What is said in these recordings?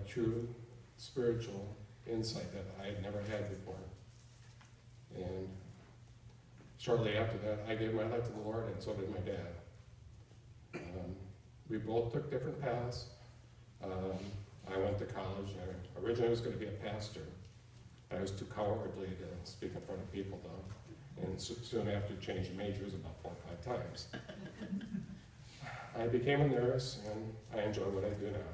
true spiritual insight that I had never had before. And shortly after that, I gave my life to the Lord, and so did my dad. We both took different paths. I went to college. I originally was going to be a pastor. I was too cowardly to speak in front of people, though, and soon after changed majors about 4 or 5 times. I became a nurse, and I enjoy what I do now.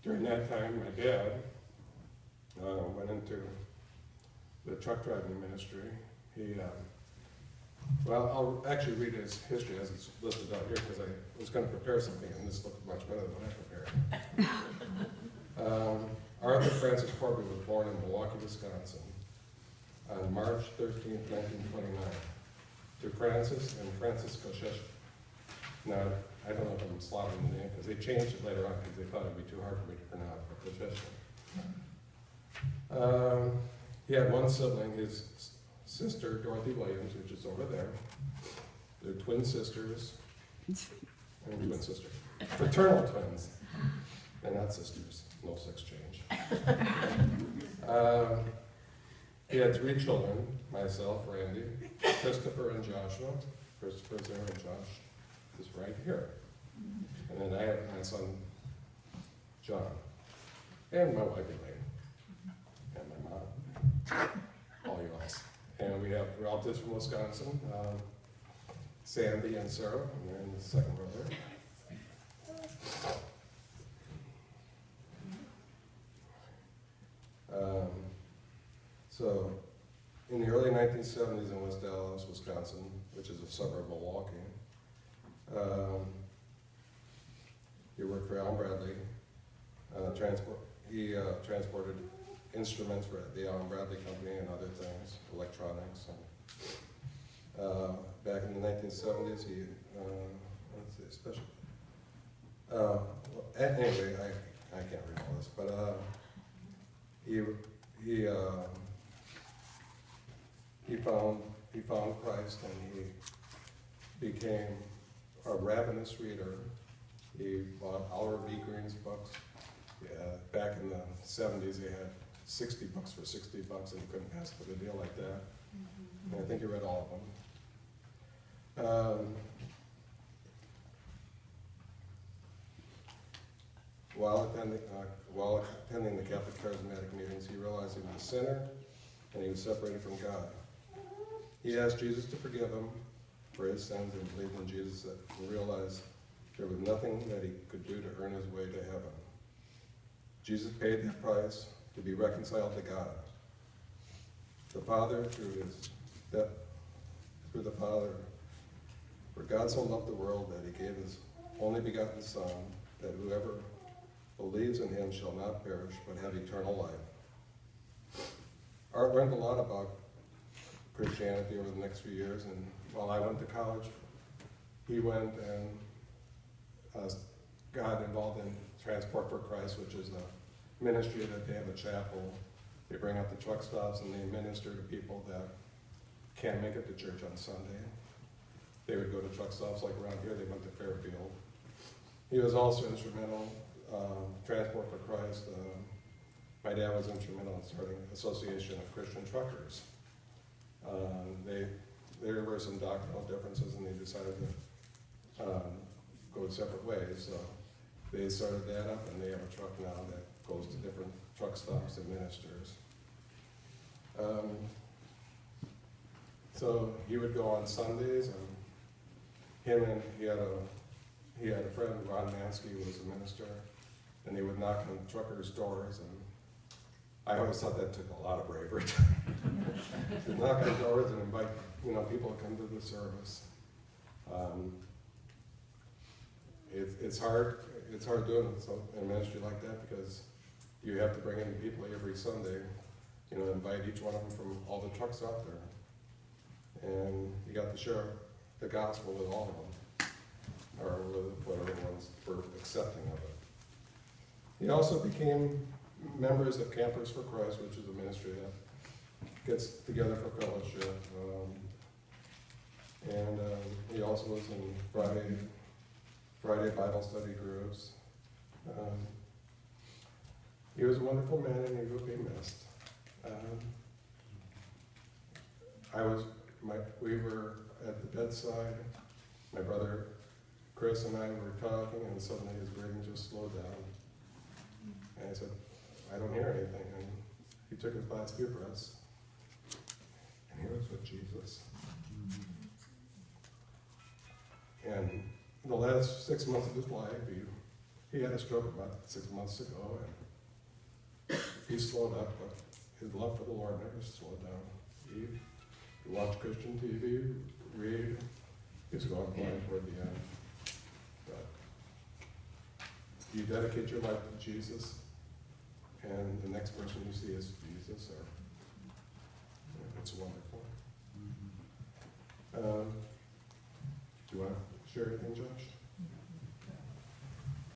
During that time, my dad went into the truck driving ministry. Well, I'll actually read his history as it's listed out here because I was going to prepare something and this looked much better than what I prepared. Arthur Francis Korby was born in Milwaukee, Wisconsin on March 13, 1929 to Francis and Francisco Shesh. Now, I don't know if I'm slaughtering the name because they changed it later on because they thought it would be too hard for me to pronounce, but he had one sibling, his sister, Dorothy Williams, which is over there. They're twin sisters, fraternal twins. They're not sisters, no sex change. He had 3 children, myself, Randy, Christopher and Joshua. Christopher's there and Josh is right here. And then I have my son, John, and my wife, Elaine, and my mom, all you all. And we have relatives from Wisconsin, Sandy and Sarah, and they're in the second row there. So, in the early 1970s in West Dallas, Wisconsin, which is a suburb of Milwaukee, he worked for Al Bradley. He transported instruments for the Allen Bradley Company and other things, electronics. And, back in the 1970s, he, let's see, especially, anyway, I can't read all this, but he found Christ, and he became a ravenous reader. He bought Oliver B. Green's books. Back in the 70s, they had 60 books for $60, and you couldn't pass with a deal like that. And I think you read all of them. While attending the Catholic Charismatic meetings, he realized he was a sinner and he was separated from God. He asked Jesus to forgive him for his sins and believed in Jesus and realized there was nothing that he could do to earn his way to heaven. Jesus paid the price to be reconciled to God. The Father, through the Father, for God so loved the world that he gave his only begotten Son, that whoever believes in him shall not perish, but have eternal life. Art learned a lot about Christianity over the next few years, and while I went to college, he went and got involved in Transport for Christ, which is a ministry that they have a chapel. They bring out the truck stops and they minister to people that can't make it to church on Sunday. They would go to truck stops like around here. They went to Fairfield. He was also instrumental, Transport for Christ. My dad was instrumental in starting an association of Christian truckers. There were some doctrinal differences and they decided to go separate ways. So they started that up and they have a truck now that goes to different truck stops and ministers. So he would go on Sundays, and he had a friend, Ron Mansky, who was a minister, and he would knock on truckers' doors, and I always thought that took a lot of bravery to knock on doors and invite people to come to the service. It's hard doing a ministry like that because you have to bring in people every Sunday, invite each one of them from all the trucks out there. And you got to share the gospel with all of them, or with whatever ones were accepting of it. He also became members of Campers for Christ, which is a ministry that gets together for fellowship. And he also was in Friday Bible study groups. He was a wonderful man and he will be missed. We were at the bedside. My brother Chris and I were talking, and suddenly his breathing just slowed down. And I said, I don't hear anything. And he took his last few breaths, and he was with Jesus. And in the last 6 months of his life, he had a stroke about 6 months ago, and he slowed up, but his love for the Lord never slowed down. He watched Christian TV, read. He was going blind toward the end. But you dedicate your life to Jesus, and the next person you see is Jesus, or it's wonderful. Do you want to share anything, Josh?